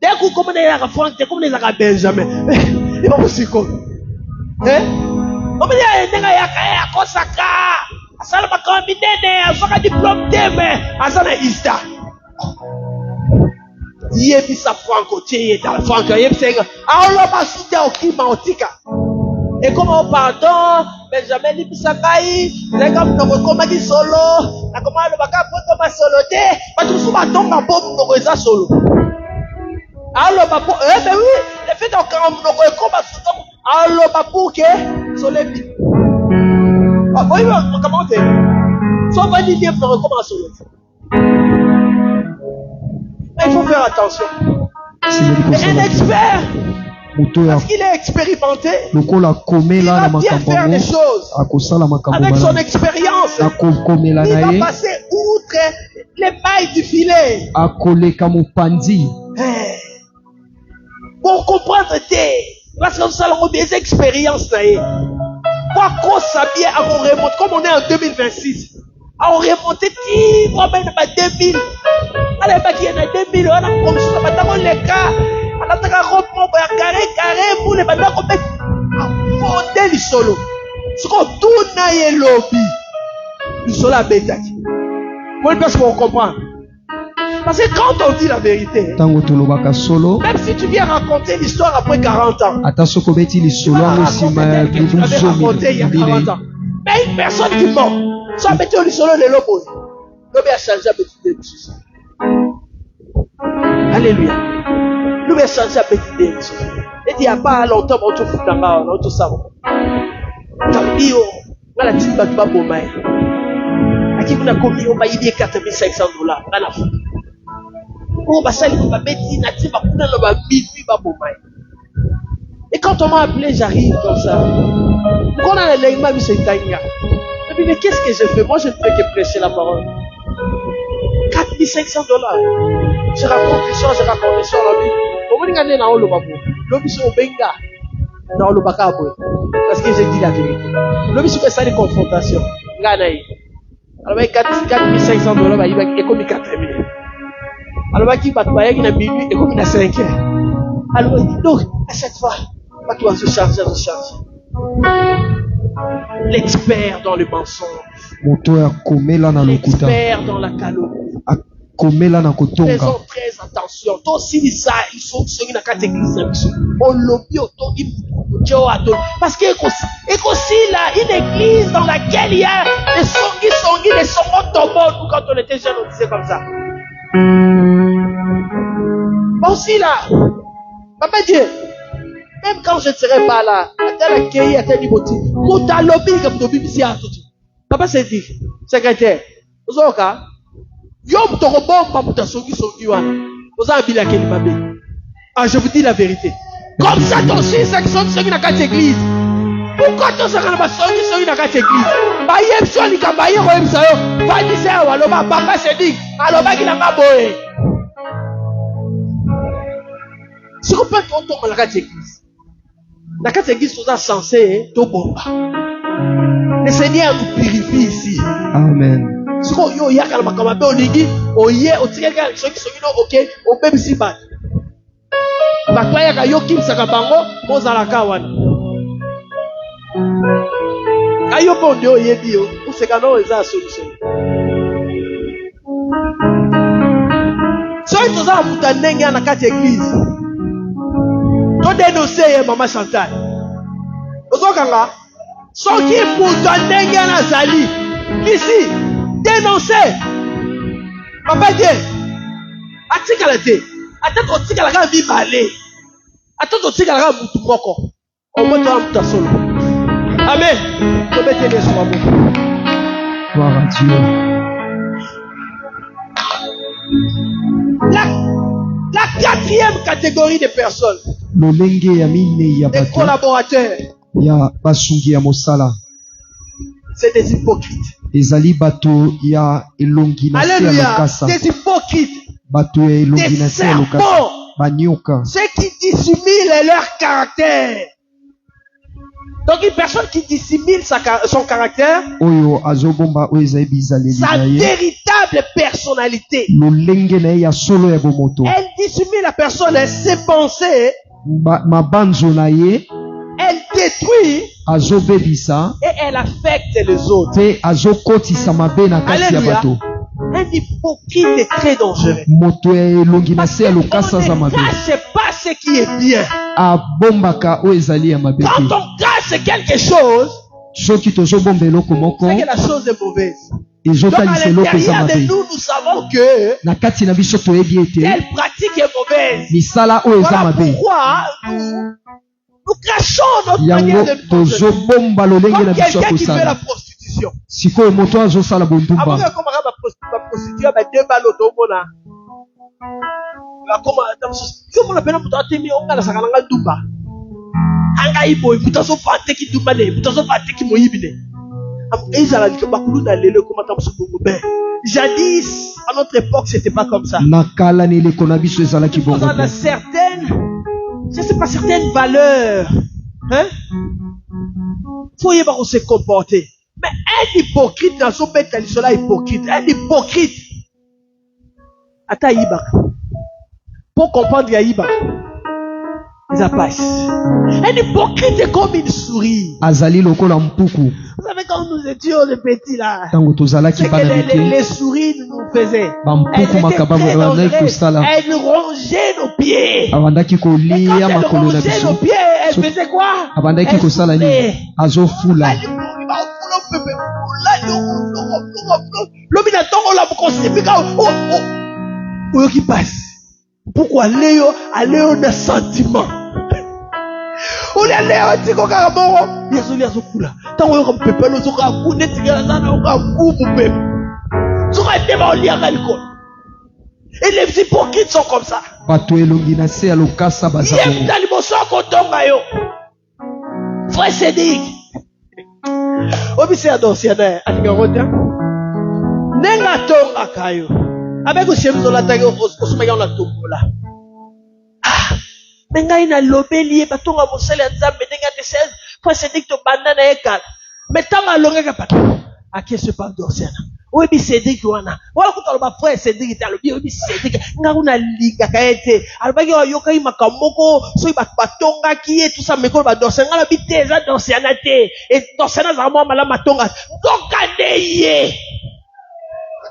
Dès que comme les la Franck, c'est comme les la Benjamin. Il va aussi quoi? Omoni a ondera ya kosaka. Asala makambi nene, asaka diplôme deme, asala ista. Yebi sa Franck otiye dans Franck, yebi senga. Aolo basuta okima otika. Et comment pardon, Benjamin Lipisakai, c'est comme nous comme dit solo, la comment le baka poto ma solo te, pas tout sous bâton ma bombe nous reza solo. Alors papo, ben oui, le fait qu'on nous comme solo, alors papo que solebi. Ah oui, on comment faire? Soit pas dit bien nous comme solo. Mais il faut faire attention. Un expert. Parce qu'il est expérimenté, il va bien faire les choses avec son expérience. Il va passer outre les mailles du filet pour comprendre parce que nous avons des expériences. Pourquoi ça bien à remonter comme on est en 2026 à remonter vraiment en 2000 allez pas qu'il y en a 2000 on a comme ça maintenant les cas on a robe carré pour les bandits comme fondé le solo ce qu'on tourne à lobby le solo à bêta moi parce qu'on comprend parce que quand on dit la vérité même si tu viens raconter l'histoire après 40 ans tu vas raconter il y a 40 ans mais une personne qui mort ça met le solo de l'obé l'obé a changé à petit de ça alléluia nous va changer à petit de ça et il n'y a pas longtemps on te fout dans la on te savent tambio ngala timba tu babo mai aki kuna komi on va y dire $4,500 dans la foule on va salir on va mettre na timba kuna le ba minuit babo mai et quand on m'a appelé j'arrive comme ça quand on a l'élément monsieur Tanya mais qu'est-ce que je fais? Moi, je ne fais que prêcher la parole. $4,500. Je raconte l'histoire, je raconte l'histoire. Comment on est dans le babou? L'homme est au Benga. Dans le Bakabo. Parce que j'ai dit la vérité. L'homme est ça des confrontations. Alors, $4,500, il va être comme 4,000. Alors, il va être comme minuit et comme 5 heures. Alors, donc, à chaque fois, tu vas se charger. L'expert dans le mensonge. L'expert dans la calomnie. Faisons très attention. Toi aussi, ils sont sur une catégorie. Parce qu'il y a aussi là une église dans laquelle il y a des songis, des songos quand on était jeune, on disait comme ça. Aussi là, Papa Dieu. Même quand je ne serai pas là, papa s'est dit, secrétaire, ah, je vous dis la vérité. Comme ça, ton fils, c'est qui n'a qu'à l'église. Pourquoi tu seras dans ma soeur qui n'a qu'à l'église? Baïem soit les cabaye, royem sayo. Va dire ça, aloba, papa s'est dit, aloba qui n'a pas boé. Si on peut tomber dans la église. La carte église tout ça censé tout bon. Le Seigneur nous purifie ici. Amen. Si on y a quand même on dit on y est on tient quelque chose qui sont OK on peut si bas. Ba toi ya yo kim saka bango bozala kawana. Ayo bondi o yebi o useka no eza solution. So tout ça vous tandenge na carte église. To dénoncer maman Chantal. Ozokanga soki mutu ndenge nazali ici dénoncer papa Dieu atikala te atako tikala ka bibale atako tikala ka mutu moko omoto mutu solo amen to betele sur moi gloire à Dieu. La quatrième catégorie de personnes, des collaborateurs, c'est des hypocrites. Alléluia, des hypocrites, des serpents, ceux qui dissimulent leur caractère. Donc une personne qui dissimule son caractère, oyo azobomba oyo ezali bizaleli sa na ye véritable personnalité, lolenge na ye ya solo ya bomoto elle dissimule la personne, ses pensées, mabanzo na ye elle détruit azobebisa et elle affecte les autres. mpe azokotisa mabe na kati ya Alléluia. bato. Un hypocrite est très dangereux. Moto ya elongi na Parce se ya lokasa qu'on za ne mabe cache pas ce qui est bien. abombaka oyo ezali ya mabe Quand te. on cache quelque chose, Soki tozobomba eloko moko c'est que la chose est mauvaise. Donc ezotalisa à eloko eza l'intérieur de mabe. nous, nous savons que Na kati na biso toyebi ete telle pratique est mauvaise. misala oyo eza Voilà mabe, pourquoi nous cachons notre manière yango de nous fonctionner. tozobomba lolenge Comme na biso ya quelqu'un qui fait la kosala. prostitution. Sikoyo moto azosala Avant bondumba que comme la prostitution, ben deux balles au tomona. Comme on appelle un temi, on a la sakananga dumba. Anga ibo, putaso fante ki dumba ne, putaso fante ki moyibine. Ezala dit que bakulu na lele comme tam subu ben. Jadis, à notre époque, c'était pas comme ça. na kala na eleko na biso ezalaki Nous bongo on a te. certaines, je sais pas, certaines valeurs. Hein? Faut y voir se comporter. Mais un hypocrite dans son bête, il sera hypocrite. Un hypocrite. Attends, Iba. Pour comprendre Yaïba, ça passe. Un hypocrite est comme une souris. Azali lokola mpuku Vous savez, quand nous étions les petits là, tango tozalaki c'est que bana mike les souris nous faisaient. bampuku Elles étaient makaba très bandaki dangereuses. kosala Elles rongeaient nos pieds. abandaki Et quand kolia elles makolo na rongeaient nos biso pieds, elles faisaient quoi? abandaki Elles kosala nini soufflaient. azofula Qui passe. Pourquoi Léo a Léo de sentiment? On est Léo tiko karaboro. Yesu Yesu kula. Tango yo pepe lo soka kune tigala sana oka kubu pepe. Soka ndeba olia alcool. Et les hypocrites sont comme ça. bato elongi na se ya lokasa baza Yem bongo. dali mosoko tonga yo. Frère Cédric. Obise adosiana alinga rotia. Nenga tonga kayo. Avec le chef de la taille au sommet la tombola. Ah, mais ngai na lobeli batonga mosala nzambe nenga te 16 fois Cédric to banana ekal. Mais tanga longa pa. Ake se pas dorsiana. Obi Cédric wana. Wala kutalo ba frère Cédric ta lobi obi Cédric nga una liga kaete. Albaki yo kai makamoko so batonga ki et tout ça mais ko ba dorsiana la bite za dorsiana te. Et dorsiana za mo mala matonga. Donc andeye.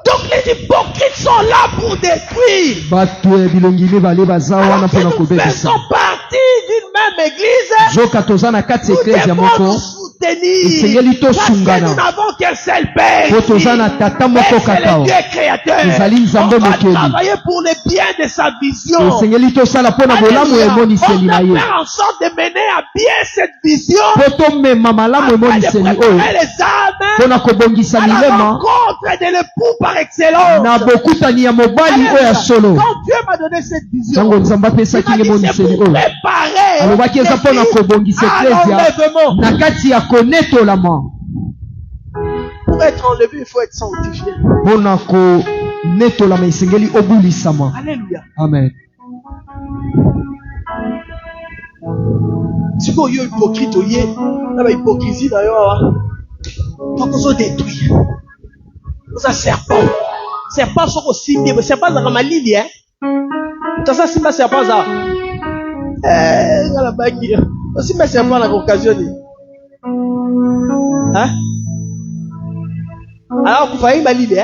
Donc les hypocrites sont là pour détruire. bato ya bilongi mibale baza wana Alors que mpona nous kobebisa faisons partie d'une même église, zoka toza na kati ya nous eklezia devons moko nous soutenir. esengeli Parce que tosungana nous n'avons qu'un seul Père. po toza na tata moko Et c'est kaka le Dieu créateur. ezali On nzambe va mokeli travailler pour le bien de sa vision. esengeli tosala mpona bolamu ya Alléluia. On emoniseli na va ye faire en sorte de mener à bien cette vision. po tomema malamu Afin de emoniseli oyo préparer les âmes mpona kobongisa à la milema rencontre de l'époux par excellence. na bokutani ya mobali oyo Alléluia. ya solo. Quand Dieu m'a donné cette vision, ntango nzambe il apesaki m'a nge dit c'est emoniseli pour oyo préparer alobaki eza mpona kobongisa à eklezia l'enlèvement. na kati ya konetolama. Pour être enlevé, il faut être sanctifié. mpona konetolama esengeli obulisama. Alléluia. Amen. Si vous êtes hypocrite, vous êtes hypocrisie d'ailleurs. Vous êtes détruit. Vous êtes serpent. Serpent sont aussi bien. Mais serpent dans ma ligne. Tu sais, si ma serpent ça. Dans la bague. Aussi ma serpent dans l'occasion. Hein? Alors, vous voyez ma ligne.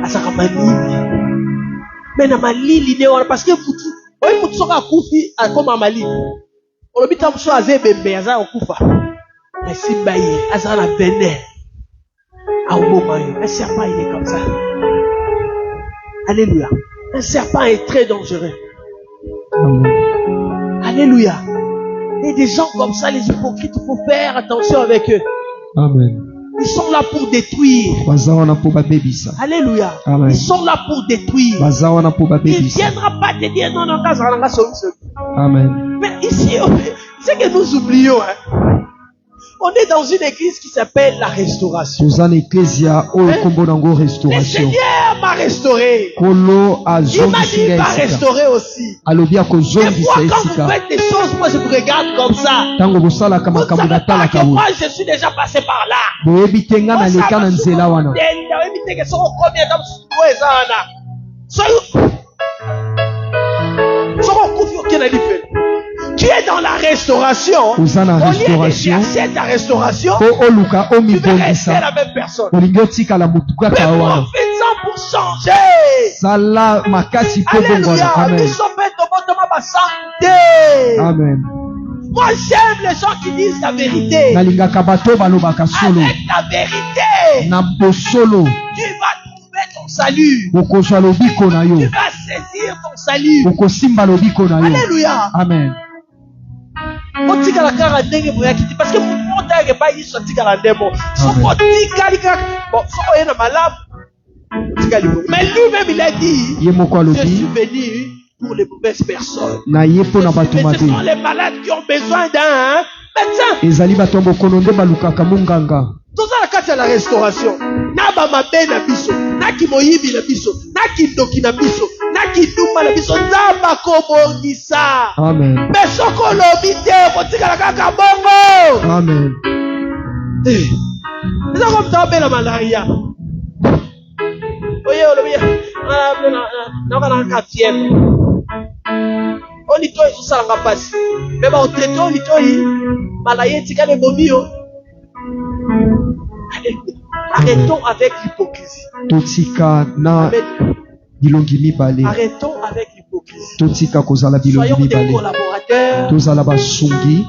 Ah, ça ma ligne. Mais dans ma ligne, parce que vous êtes à Koufi, comme à Mali. On le dit comme ça, Zébébé, Aza Okufa. Mais si Baye, Aza la Bénin, à Obomayo, un serpent, il est comme ça. Alléluia. Un serpent est très dangereux. Amen. Alléluia. Et des gens comme ça, les hypocrites, il faut faire attention avec eux. Amen. Ils sont là pour détruire. baza wana mpo babebisa. Alléluia. Amen. Ils sont là pour détruire. baza wana mpo Il ne babebisa. viendra pas te dire non, non, quand ça va, Amen. mais ici, c'est que nous oublions. Hein. On est dans une église qui s'appelle la restauration. tozana ecclesia oyo kombo nango Le restauration. Seigneur m'a restauré. Kolo Il m'a dit azongisi m'a esika. restauré aussi. Alobi Des akozongisa fois, quand vous esika. faites des choses, moi je vous regarde comme ça. Ntango bosalaka Vous ne makambo savez pas natalaka que boye. moi je suis déjà passé par là. Boyebi te nga naleka na nzela wana. Tu es dans la restauration. Oza na Au lieu de restauration. chercher ta restauration, Po oluka tu veux rester omibongisa. la même personne. Olingi otikala motu Mais kaka wana. profites-en pour changer. Sala makasi po Alléluia. bongwana. Amen. Amen. Moi j'aime les gens qui disent la vérité. Nalingaka bato balobaka solo. Avec la vérité, Na bosolo. tu vas trouver ton salut. Okozwa lobiko na yo. Tu vas saisir ton salut. Okosimba lobiko na yo. Alléluia. Amen. Otikala kaka ndenge boyakiti parce que moto ayeke ba yiso atikala ndemo. Soko otikali kaka bon soko oye na malamu otikali bongo. Mais lui-même il a dit Ye moko je suis alobi venu pour les mauvaises personnes. na ye mpo na bato Mais ce mabe. sont les malades qui ont besoin d'un médecin. Ezali bato ya bokono nde balukaka monganga. Toza na kati ya la restauration. Na ba mabe na biso, na kimoyibi na biso, na kindoki na biso, na kindumba na biso, nzambe akobongisa. Amen. Mais soko olobi te kotikala kaka bongo. Amen. Eza comme tobela malaria. Oye olobi naoka na quatrième. Olito ezosalanga mpasi. Me baotraite olitoi malaria etikala ebomi yo. Arrêtons avec l'hypocrisie. Totika na Amen. bilongi mibale. Arrêtons avec l'hypocrisie. Totika kozala bilongi Soyons des mibale. collaborateurs Tozala basungi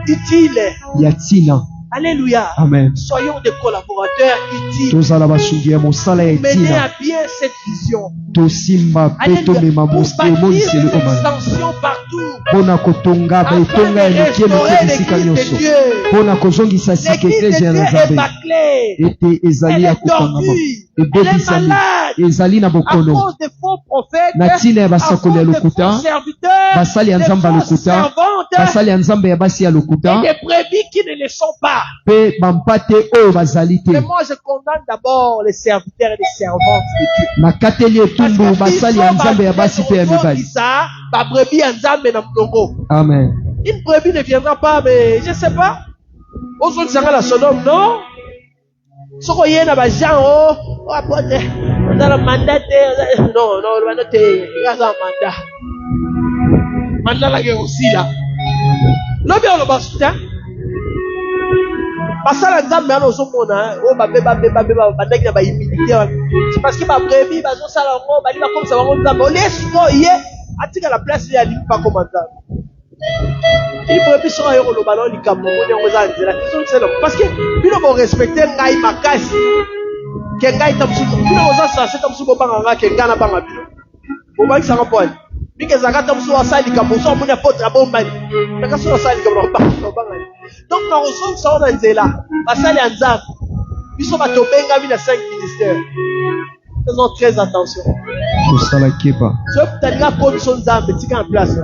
utiles. ya ntina. Alléluia. Amen. Soyons des collaborateurs utiles. Tozala basungi ya mosala ya Mener ntina. à bien cette vision. Tosimba pe Alléluia. tomema Pour bâtir emoniseli une omana. extension partout. Mpona kotonga Afin baetonga ya de mike mike restaurer bisika l'église de nyonso. Dieu. Mpona kozongisa sika L'église de eklesia Dieu na est nzambe. bâclée. Ete ezali Elle ya est kokangama. tordue. Elle est Ebebisami. malade. Ezali na À bokono. cause des faux prophètes, Na ntina ya à basakoli ya cause des lokuta. faux serviteurs, Basali ya des nzambe ya fausses lokuta. servantes Basali ya nzambe ya basi ya et lokuta. des brebis qui ne le sont pas. Mpe bampate oyo bazali te. Mais moi, je condamne d'abord les serviteurs et les servantes de Dieu. nakateli etumbu basali ya nzambe ya basi mpe ya mibali. ba brebis ya nzambe na mlongo. Amen. Une brebis ne viendra pas, mais je sais pas. Ozongisanga la Sodome, non? Soko yena ba Jean oh apote. Dans le mandat non, le mandat il y a un mandat. Mandat là aussi là. Lobi on ba soutien. Basala nzambe ana ozomona o ba bandaki na ba humilité. C'est parce que ba brebis bazo sala ngo bali ba comme ça bango nzambe. Olesuko ye atika la place ya li pas comme nzambe. Il brebis sera yo lo ballon likambo ngo za nzela. Parce que bino bo respecter ngai makasi. Ke ngai tamsuko. Bino za sa c'est tamsuko banga nga ke ngana banga bino. Bo ba kisanga poil. Bike zakata mso asali likambo so mona potre bomba. Naka so asali likambo banga. Donc na rozon sa ona nzela. Basali ya nzambe. Biso bato benga bina 5 ministères. Faisons très attention. Tosala keba. Ce talinga comme son nzambe tika en place.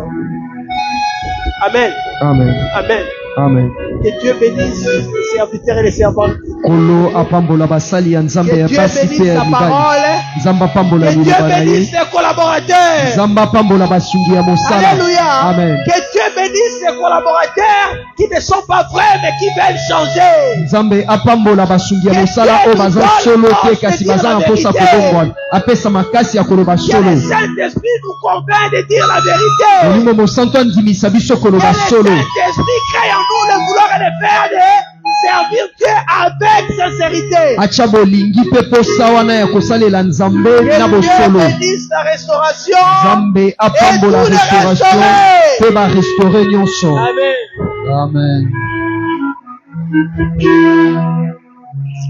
Amen. Amen. Amen. Amen. Que Dieu bénisse les serviteurs et les servantes. Kolo apambola basali ya nzambe ya Que Dieu basi bénisse mpe ya la mibali. parole. Nzambe apambola Que Dieu liloba na ye. bénisse les collaborateurs. Nzambe apambola basungi ya mosala. Alléluia. Amen. Que Dieu bénisse les collaborateurs qui ne sont pas vrais mais qui veulent changer. Nzambe apambola basungi ya mosala oyo baza solo te kasi baza na mposa kobongwana. Apesa makasi ya koloba Que solo. le Saint-Esprit nous convainc de dire la vérité. Molimo mosantu andimisa biso Que koloba le solo. Saint-Esprit crée en nous le vouloir et le faire de servir Dieu avec sincérité. acha bolingi mpe posa wana ya kosalela nzambe na Que Dieu bosolo. bénisse la restauration. Nzambe apambola Et tous les restauration restaurer. mpe barestaure nyonso. Amen. Amen.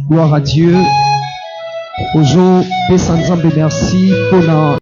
Gloire à Dieu. Ozo pesa nzambe merci mpona